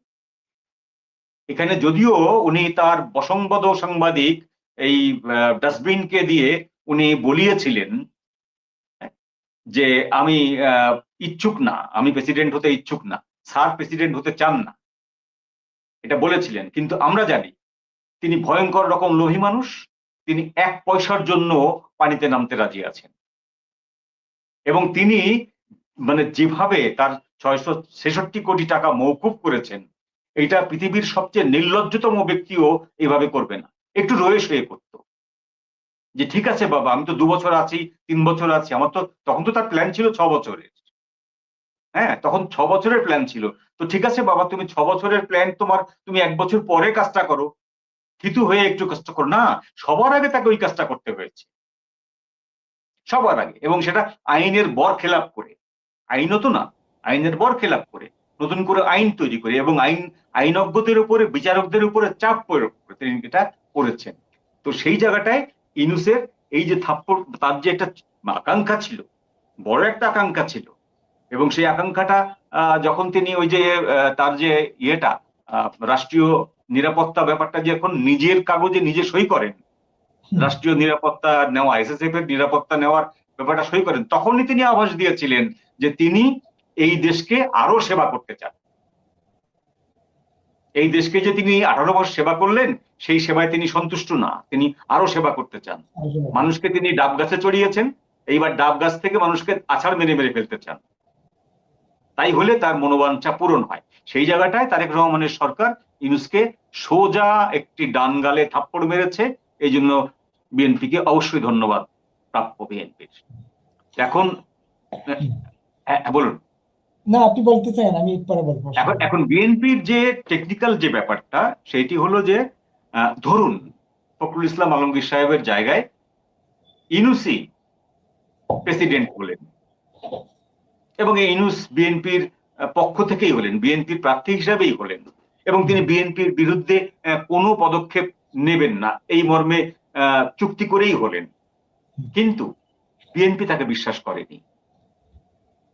এখানে যদিও উনি তার বসংবদ সাংবাদিক এই ডাস্টবিনকে দিয়ে উনি বলিয়েছিলেন যে আমি ইচ্ছুক না, আমি প্রেসিডেন্ট হতে ইচ্ছুক না, স্যার প্রেসিডেন্ট হতে চান না, এটা বলেছিলেন, কিন্তু আমরা জানি তিনি ভয়ঙ্কর রকম লোভী মানুষ। তিনি 1 পয়সার জন্য পানিতে নামতে রাজি আছেন এবং তিনি মানে যেভাবে তার 666 কোটি টাকা মওকুফ করেছেন, এটা পৃথিবীর সবচেয়ে নির্লজ্জতম ব্যক্তিও এভাবে করবে না। একটু রয়ে শুয়ে করত যে ঠিক আছে বাবা, আমি তো 2 বছর আছি, 3 বছর আছি, আমার তো তখন তো তার প্ল্যান ছিল 6 বছরের। হ্যাঁ, তখন 6 বছরের প্ল্যান ছিল। তো ঠিক আছে বাবা, তুমি 6 বছরের প্ল্যান তোমার, তুমি 1 বছর পরে কাজটা করো, থিতু হয়ে একটু কষ্ট করো না। সবার আগে তাকে ওই কাজটা করতে হয়েছে, সবার আগে, এবং সেটা আইনের বরখেলাপ করে, আইনত না, আইনের বরখেলাপ করে, নতুন করে আইন তৈরি করে এবং আইনজ্ঞদের উপরে, বিচারকদের উপরে চাপ প্রয়োগ করে তিনি এটা করেছেন। তো সেই জায়গাটায় ইউনূসের এই যে থাপ্পড়, তার যে একটা আকাঙ্ক্ষা ছিল, বড় একটা আকাঙ্ক্ষা ছিল, এবং সেই আকাঙ্ক্ষাটা যখন তিনি ওই যে তার যে ইয়েটা রাষ্ট্রীয় নিরাপত্তা ব্যাপারটা যে এখন নিজের কাগজে নিজে সই করেন, রাষ্ট্রীয় নিরাপত্তা নেওয়া, SSF এর নিরাপত্তা নেওয়ার ব্যাপারটা সই করেন, তখনই তিনি আভাস দিয়েছিলেন যে তিনি এই দেশকে আরো সেবা করতে চান। এই দেশকে যে তিনি 18 বছর সেবা করলেন, সেই সেবায় তিনি সন্তুষ্ট না, তিনি আরো সেবা করতে চান। মানুষকে তিনি ডাব গাছে চড়িয়েছেন, এইবার ডাব গাছ থেকে মানুষকে আছাড় মেরে মেরে ফেলতে চান। তাই হলে তার মনোবাঞ্ছা পূরণ হয়। সেই জায়গাটায় তারেক রহমানের সরকার ইউনূসকে সোজা একটি ডান গালে থাপ্পড় মেরেছে। এই জন্য বিএনপিকে অবশ্যই ধন্যবাদ প্রাপ্য বিএনপির। এখন বলুন। না, আপনি বলতে চান, আমি পরে বলবো। এখন বিএনপির যে টেকনিক্যাল যে ব্যাপারটা, সেটি হলো যে ধরুন ফখরুল ইসলাম আলমগীর সাহেবের জায়গায় ইউনূসই প্রেসিডেন্ট হলেন এবং এই ইউনূস বিএনপির পক্ষ থেকেই হলেন, বিএনপির প্রার্থী হিসাবেই হলেন এবং তিনি বিএনপির বিরুদ্ধে কোনো পদক্ষেপ নেবেন না এই মর্মে চুক্তি করেই হলেন। কিন্তু বিএনপি তাকে বিশ্বাস করেনি।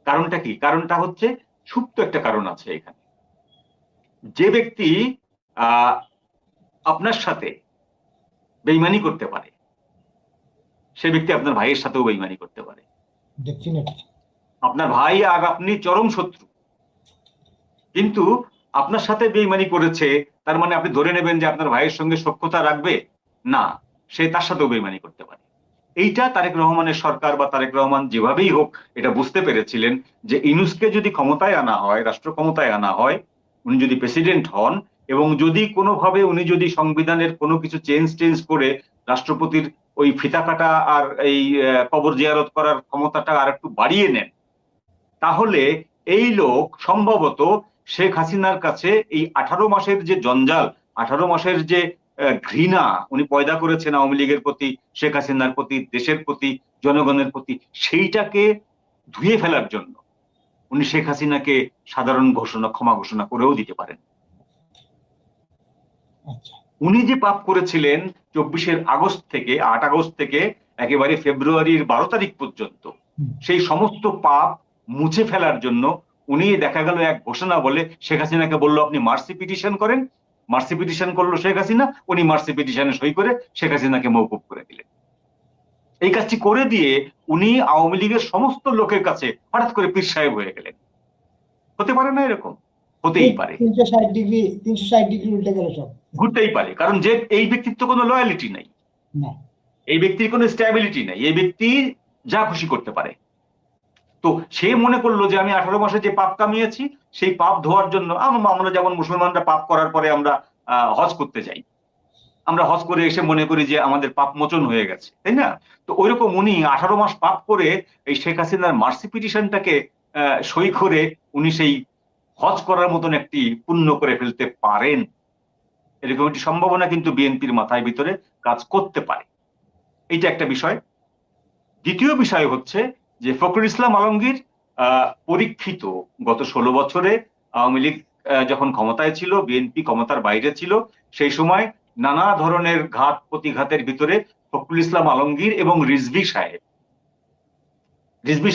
কারণটা কি? কারণটা হচ্ছে সুপ্ত একটা কারণ আছে এখানে। যে ব্যক্তি আপনার সাথে বেইমানি করতে পারে, সে ব্যক্তি আপনার ভাইয়ের সাথেও বেইমানি করতে পারে। আপনার ভাই আর আপনি চরম শত্রু, কিন্তু আপনার সাথে বেইমানি করেছে, তার মানে আপনি ধরে নেবেন যে আপনার ভাইয়ের সঙ্গে সখ্যতা রাখবে না, সে তার সাথেও বেইমানি করতে পারে। এইটা তারেক রহমানের সরকার বা তারেক রহমান যেভাবেই হোক এটা বুঝতে পেরেছিলেন যে ইউনূসকে যদি ক্ষমতায় আনা হয়, রাষ্ট্র ক্ষমতায় আনা হয়, উনি যদি প্রেসিডেন্ট হন এবং যদি কোনোভাবে উনি যদি সংবিধানের কোনো কিছু চেঞ্জ করে রাষ্ট্রপতির ওই ফিতা কাটা আর এই কবর জিয়ারত করার ক্ষমতাটা আর একটু বাড়িয়ে নেন, তাহলে এই লোক সম্ভবত শেখ হাসিনার কাছে এই 18 মাসের যে জঞ্জাল, 18 মাসের যে ঘৃণা উনি পয়দা করেছেন আওয়ামী লীগের প্রতি, শেখ হাসিনার প্রতি, দেশের প্রতি, জনগণের প্রতি, সেইটাকে ধুয়ে ফেলার জন্য উনি শেখ হাসিনাকে সাধারণ ক্ষমা ঘোষণা করেও দিতে পারেন। আচ্ছা, উনি যে পাপ করেছিলেন 24 আগস্ট থেকে 8 আগস্ট থেকে একেবারে ফেব্রুয়ারির 12 তারিখ পর্যন্ত, সেই সমস্ত পাপ মুছে ফেলার জন্য উনি দেখা গেল এক ঘোষণা বলে শেখ হাসিনাকে বললো আপনি মার্সি পিটিশন করেন, মার্সি পিটিশন করলো শেখ হাসিনা, উনি মার্সি পিটিশনে সই করে শেখ হাসিনাকে মওকুফ করে দিলেন। এই কাজটি করে দিয়ে উনি আওয়ামী লীগের সমস্ত লোকের কাছে হঠাৎ করে পীর সাহেব হয়ে গেলেন। হতে পারে না এরকম? হতেই পারে, 360 ডিগ্রি উল্টে গেল সব। ঘুরতেই পারে, কারণ যে এই ব্যক্তির তো কোনো লয়ালিটি নাই, না, এই ব্যক্তির কোনো স্ট্যাবিলিটি নাই, এই ব্যক্তি যা খুশি করতে পারে। তো সে মনে করলো যে আমি 18 মাসে যে পাপ কামিয়েছি সেই পাপ ধোয়ার জন্য আমরা যেমন মুসলমানরা পাপ করার পরে আমরা হজ করতে যাই, আমরা হজ করে এসে মনে করি যে আমাদের পাপ মোচন হয়ে গেছে, তাই না? তো ওইরকম উনি 18 মাস পাপ করে এই শেখ হাসিনার মার্সি পিটিশনটাকে সই করে উনি সেই হজ করার মতন একটি পুণ্য করে ফেলতে পারেন। এরকম একটি সম্ভাবনা কিন্তু বিএনপির মাথায় ভিতরে কাজ করতে পারে। এইটা একটা বিষয়। দ্বিতীয় বিষয় হচ্ছে যে ফখরুল ইসলাম আলমগীর পরীক্ষিত গত 16 বছরে আওয়ামী লীগ যখন ক্ষমতায় ছিল, বিএনপি ক্ষমতার বাইরে ছিল, সেই সময় নানা ধরনের ঘাত প্রতিঘাতের ভিতরে ফখরুল ইসলাম আলমগীর এবং রিজভী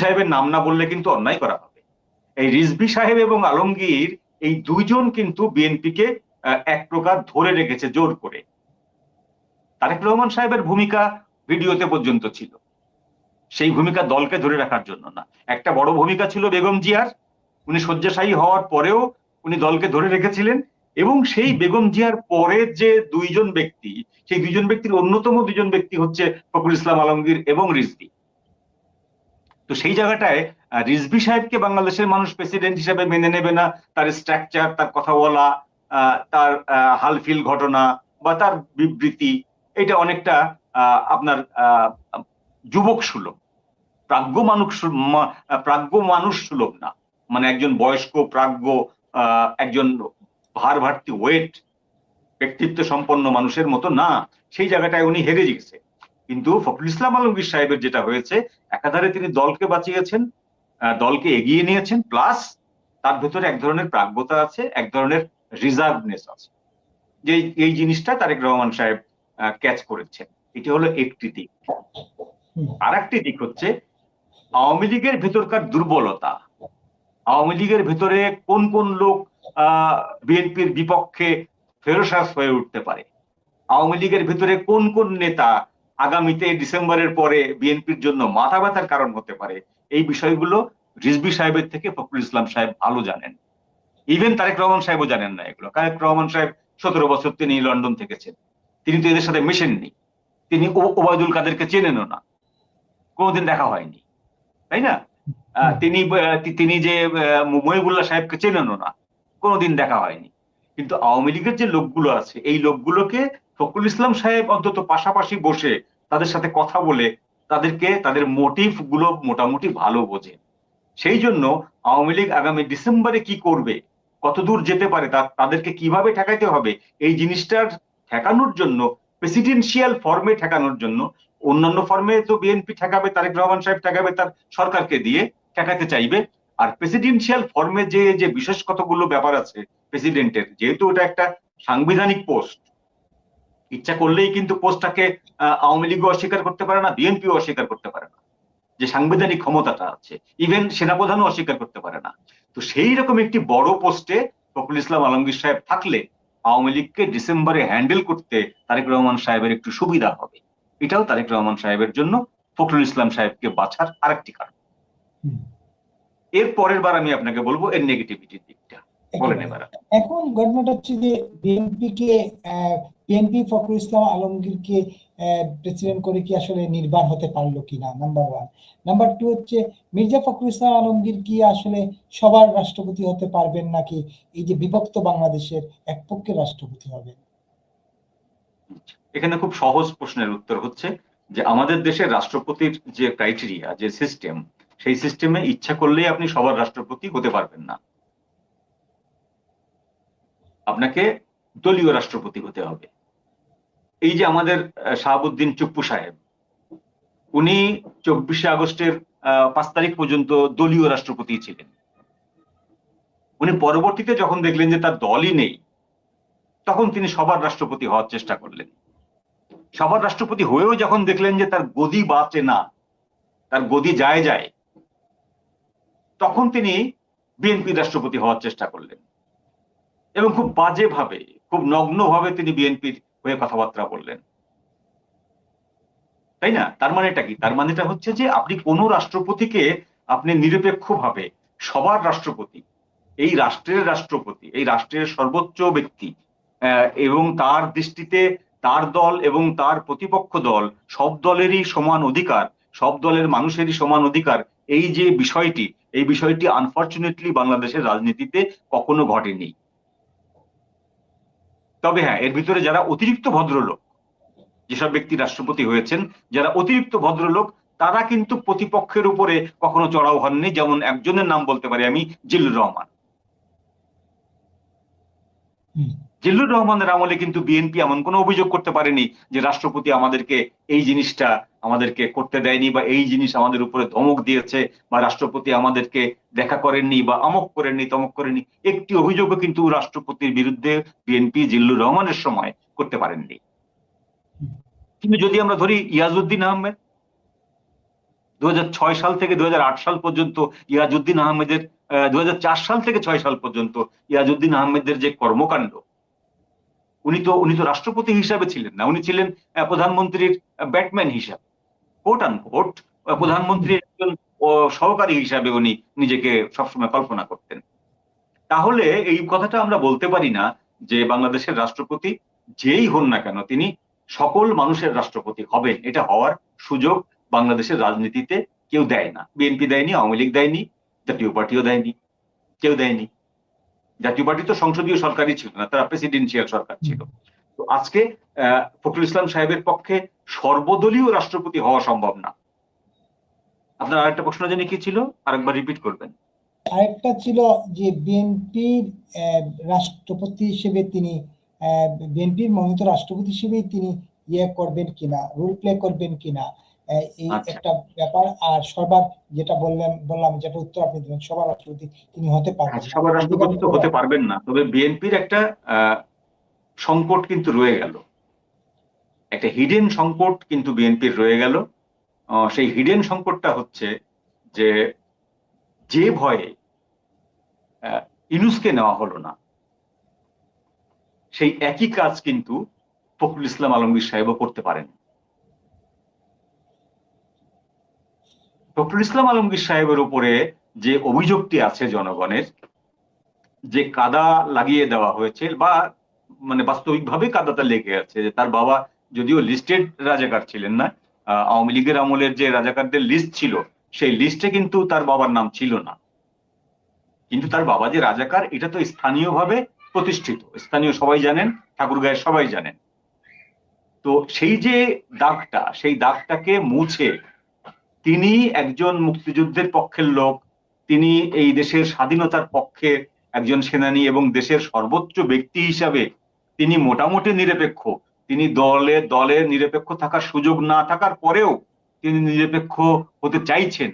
সাহেবের নাম না বললে কিন্তু অন্যায় করা হবে। এই রিজভী সাহেব এবং আলমগীর এই দুইজন কিন্তু বিএনপিকে এক প্রকার ধরে রেখেছে জোর করে। তারেক রহমান সাহেবের ভূমিকা ভিডিওতে পর্যন্ত ছিল, সেই ভূমিকা দলকে ধরে রাখার জন্য না। একটা বড় ভূমিকা ছিল বেগম জিয়ার, উনি শয্যাশায়ী হওয়ার পরেও উনি দলকে ধরে রেখেছিলেন। এবং সেই বেগম জিয়ার পরে যে দুইজন ব্যক্তি, সেই দুইজন ব্যক্তির অন্যতম দুজন ব্যক্তি হচ্ছে ফখরুল ইসলাম আলমগীর এবং রিজভী। তো সেই জায়গাটায় রিজভী সাহেবকে বাংলাদেশের মানুষ প্রেসিডেন্ট হিসেবে মেনে নেবে না, তার স্ট্রাকচার, তার কথা বলা, তার হালফিল ঘটনা বা তার বিবৃতি, এটা অনেকটা আপনার যুবক সুলভ, প্রাজ্ঞ মানুষ সুলভ না, মানে একজন বয়স্ক প্রাজ্ঞ একজন ভারভার্তি ওয়েট ব্যক্তিত্ব সম্পন্ন মানুষের মতো না, সেই জায়গাটায় উনি হেরে গেছে। কিন্তু ফখরুল ইসলাম আলমগীর সাহেবের যেটা হয়েছে, একাধারে তিনি দলকে বাঁচিয়েছেন, দলকে এগিয়ে নিয়েছেন, প্লাস তার ভেতরে এক ধরনের প্রাজ্ঞতা আছে, এক ধরনের রিজার্ভনেস আছে, যে এই জিনিসটা তারেক রহমান সাহেব ক্যাচ করেছেন। এটি হলো একটি দিক। আর একটি দিক হচ্ছে আওয়ামী লীগের ভেতরকার দুর্বলতা। আওয়ামী লীগের ভেতরে কোন কোন লোক বিএনপির বিপক্ষে ফেরোসাস হয়ে উঠতে পারে, আওয়ামী লীগের ভেতরে কোন কোন নেতা আগামীতে ডিসেম্বরের পরে বিএনপির জন্য মাথা ব্যথার কারণ হতে পারে, এই বিষয়গুলো রিজভী সাহেবের থেকে ফখরুল ইসলাম সাহেব ভালো জানেন। ইভেন তারেক রহমান সাহেবও জানেন না এগুলো। তারেক রহমান সাহেব 17 বছর তিনি লন্ডন থেকেছেন, তিনি তো এদের সাথে মেশেননি, তিনি ওবায়দুল কাদেরকে চেনেনও না, কোনোদিন দেখা হয়নি, তাই না? তিনি যে মহিবুল্লাহ সাহেবকে চেনেনও না, কোনোদিন দেখা হয়নি। কিন্তু আওয়ামী লীগের যে লোকগুলো আছে, এই লোকগুলোকে ফখরুল ইসলাম সাহেব অন্তত পাশাপাশি বসে তাদের সাথে কথা বলে তাদের মোটিভ গুলো মোটামুটি ভালো বোঝেন। সেই জন্য আওয়ামী লীগ আগামী ডিসেম্বরে কি করবে, কতদূর যেতে পারে, তাদেরকে কিভাবে ঠেকাইতে হবে, এই জিনিসটার ঠেকানোর জন্য, প্রেসিডেন্সিয়াল ফর্মে ঠেকানোর জন্য, অন্যান্য ফর্মে তো বিএনপি ঠেকাবে, তারেক রহমান সাহেব ঠেকাবে তার সরকারকে দিয়ে, ঠেকাতে চাইবে। আর প্রেসিডেন্সিয়াল ফর্মে যে বিশেষ কতগুলো ব্যাপার আছে প্রেসিডেন্টের, যেহেতু ওটা একটা সাংবিধানিক পোস্ট, ইচ্ছা করলেই কিন্তু পোস্টটাকে আওয়ামী লীগও অস্বীকার করতে পারে না, বিএনপিও অস্বীকার করতে পারে না, যে সাংবিধানিক ক্ষমতাটা আছে, ইভেন সেনাপ্রধানও অস্বীকার করতে পারে না। তো সেই রকম একটি বড় পোস্টে ফখরুল ইসলাম আলমগীর সাহেব থাকলে আওয়ামী লীগকে ডিসেম্বরে হ্যান্ডেল করতে তারেক রহমান সাহেবের একটু সুবিধা হবে। এটাও তারেক রহমান সাহেবের জন্য ফখরুল ইসলাম সাহেবকে বাছার আরেকটি কারণ। এর পরের বার আমি আপনাকে বলবো এর নেগেটিভিটির দিকটা বলেন। এবার এখন ঘটনাটা হচ্ছে যে বিএনপি ফখরুল ইসলাম আলমগীরকে প্রেসিডেন্ট করে কি আসলে নির্বাণ হতে পারলো কিনা, নাম্বার ওয়ান। নাম্বার টু হচ্ছে মির্জা ফখরুল ইসলাম আলমগীর কি আসলে সবার রাষ্ট্রপতি হতে পারবেন, নাকি এই যে বিভক্ত বাংলাদেশের এক পক্ষের রাষ্ট্রপতি হবেন? এখানে খুব সহজ প্রশ্নের উত্তর হচ্ছে যে আমাদের দেশের রাষ্ট্রপতির যে ক্রাইটেরিয়া, যে সিস্টেম, সেই সিস্টেমে ইচ্ছা করলেই আপনি সবার রাষ্ট্রপতি হতে পারবেন না। আপনাকে দলীয় রাষ্ট্রপতি হতে হবে। এই যে আমাদের শাহাবুদ্দিন চুপ্পু সাহেব, উনি 24শে আগস্টের 5 তারিখ পর্যন্ত দলীয় রাষ্ট্রপতি ছিলেন। উনি পরবর্তীতে যখন দেখলেন যে তার দলই নেই, তখন তিনি সবার রাষ্ট্রপতি হওয়ার চেষ্টা করলেন। সবার রাষ্ট্রপতি হয়েও যখন দেখলেন যে তার গদি বাঁচে না, তার গদি যায়, তখন তিনি বিএনপির রাষ্ট্রপতি হওয়ার চেষ্টা করলেন এবং খুব বাজেভাবে, খুব নগ্নভাবে তিনি বিএনপির হয়ে কথাবার্তা বললেন, তাই না? তার মানেটা কি? তার মানেটা হচ্ছে যে আপনি কোনো রাষ্ট্রপতিকে আপনি নিরপেক্ষভাবে সবার রাষ্ট্রপতি, এই রাষ্ট্রের রাষ্ট্রপতি, এই রাষ্ট্রের সর্বোচ্চ ব্যক্তি, এবং তার দৃষ্টিতে তার দল এবং তার প্রতিপক্ষ দল সব দলেরই সমান অধিকার, সব দলের মানুষেরই সমান অধিকার, এই যে বিষয়টি, এই বিষয়টি আনফরচুনেটলি বাংলাদেশের রাজনীতিতে কখনো ঘটেনি। তবে হ্যাঁ, এর ভিতরে যারা অতিরিক্ত ভদ্রলোক, যেসব ব্যক্তি রাষ্ট্রপতি হয়েছেন, যারা অতিরিক্ত ভদ্রলোক, তারা কিন্তু প্রতিপক্ষের উপরে কখনো চড়াও হননি। যেমন একজনের নাম বলতে পারি আমি, জিল্লুর রহমান। জিল্লুর রহমানের আমলে কিন্তু বিএনপি এমন কোনো অভিযোগ করতে পারেনি যে রাষ্ট্রপতি আমাদেরকে এই জিনিসটা আমাদেরকে করতে দেয়নি, বা এই জিনিস আমাদের উপরে ধমক দিয়েছে, বা রাষ্ট্রপতি আমাদেরকে দেখা করেননি, বা আমক করেননি, তমক করেননি। একটি অভিযোগও কিন্তু রাষ্ট্রপতির বিরুদ্ধে বিএনপি জিল্লুর রহমানের সময় করতে পারেননি। কিন্তু যদি আমরা ধরি ইয়াজউদ্দিন আহমেদ, 2006 সাল থেকে 2008 সাল পর্যন্ত ইয়াজউদ্দিন আহমেদের, 2004 সাল থেকে 6 সাল পর্যন্ত ইয়াজউদ্দিন আহমেদের যে কর্মকাণ্ড, উনি তো রাষ্ট্রপতি হিসাবে ছিলেন না, উনি ছিলেন প্রধানমন্ত্রীর ব্যাটম্যান হিসাবে, কোট আনকোট। প্রধানমন্ত্রীর একজন সহকারী হিসাবে উনি নিজেকে সবসময় কল্পনা করতেন। তাহলে এই কথাটা আমরা বলতে পারি না যে বাংলাদেশের রাষ্ট্রপতি যেই হন না কেন তিনি সকল মানুষের রাষ্ট্রপতি হবেন। এটা হওয়ার সুযোগ বাংলাদেশের রাজনীতিতে কেউ দেয় না। বিএনপি দেয়নি, আওয়ামী লীগ দেয়নি, জাতীয় পার্টিও দেয়নি, কেউ দেয়নি। জাতীয় পার্টি তো সংসদীয় সরকারই ছিল না, তারা প্রেসিডেন্সিয়াল সরকার ছিল। তো আজকে ফখরুল ইসলাম সাহেবের পক্ষে সর্বদলীয় রাষ্ট্রপতি হওয়া সম্ভব না। আপনার আরেকটা প্রশ্ন জানি কি ছিল, আরেকবার রিপিট করবেন। আরেকটা ছিল যে বিএনপির রাষ্ট্রপতি হিসেবে তিনি, বিএনপির মনোনীত রাষ্ট্রপতি হিসেবে তিনি ইয়ে করবেন কিনা, রোল প্লে করবেন কিনা, এই আচ্ছা। একটা ব্যাপার। আর সবার যেটা বললাম, যেটা উত্তর আপনি দিলেন, সবার রাষ্ট্রপতি তিনি হতে পারবেন না। সবার রাষ্ট্রপতি তো হতে পারবেন না, তবে বিএনপির একটা সংকট কিন্তু রয়ে গেল, একটা হিডেন সংকট কিন্তু বিএনপির রয়ে গেল। সেই হিডেন সংকটটা হচ্ছে যে ভয়ে ইউনূসকে নেওয়া হলো না, সেই একই কাজ কিন্তু ফখরুল ইসলাম আলমগীর সাহেবও করতে পারেন। ফখরুল ইসলাম আলমগীর সাহেবের উপরে যে অভিযোগটি আছে জনগণের, যে কাদা লাগিয়ে দেওয়া হয়েছে, বা মানে বাস্তবিকভাবে কাদাটা লেগে আছে, যে তার বাবা যদিও লিস্টেড রাজাকার ছিলেন না, আওয়ামী লীগের আমলের যে রাজাকারদের লিস্ট ছিল সেই লিস্টে কিন্তু তার বাবার নাম ছিল না, কিন্তু তার বাবা যে রাজাকার এটা তো স্থানীয়ভাবে প্রতিষ্ঠিত, স্থানীয় সবাই জানেন, ঠাকুরগাঁয়ের সবাই জানেন। তো সেই যে দাগটা, সেই দাগটাকে মুছে তিনি একজন মুক্তিযুদ্ধের পক্ষের লোক, তিনি এই দেশের স্বাধীনতার পক্ষে একজন সেনানী এবং দেশের সর্বোচ্চ ব্যক্তি হিসাবে তিনি মোটামুটি নিরপেক্ষ, তিনি দলের নিরপেক্ষ থাকার সুযোগ না থাকার পরেও তিনি নিরপেক্ষ হতে চাইছেন,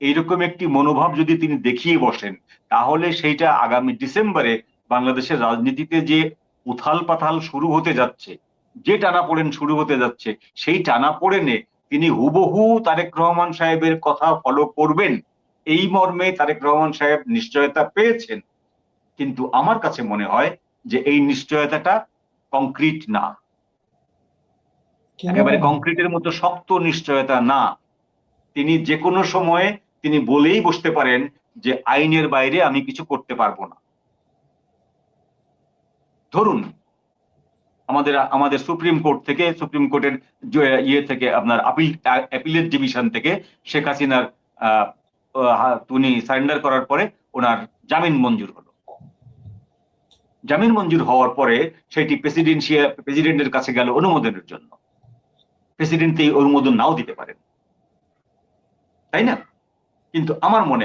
এইরকম একটি মনোভাব যদি তিনি দেখিয়ে বসেন, তাহলে সেইটা আগামী ডিসেম্বরে বাংলাদেশের রাজনীতিতে যে উথাল পাথাল শুরু হতে যাচ্ছে, যে টানাপোড়েন শুরু হতে যাচ্ছে, সেই টানাপোড়েনে তিনি হুবহু তারেক রহমান সাহেবের কথা ফলো করবেন, এই মর্মে তারেক রহমান সাহেব নিশ্চয়তা পেয়েছেন। কিন্তু আমার কাছে মনে হয় যে এই নিশ্চয়তাটা কংক্রিট না, একেবারে কংক্রিটের মতো শক্ত নিশ্চয়তা না। তিনি যে কোনো সময়ে তিনি বলেই বসতে পারেন যে আইনের বাইরে আমি কিছু করতে পারবো না। ধরুন আমাদের সুপ্রিম কোর্টের ইয়ে থেকে আপনার অ্যাপিলেট ডিভিশন থেকে শেখ হাসিনার উনি সারেন্ডার করার পরে ওনার জামিন মঞ্জুর হলো। জামিন মঞ্জুর হওয়ার পরে সেটি প্রেসিডেন্টের কাছে গেল অনুমোদনের জন্য। প্রেসিডেন্ট এই অনুমোদন নাও দিতে পারেন, তাই না? কিন্তু আমার মনে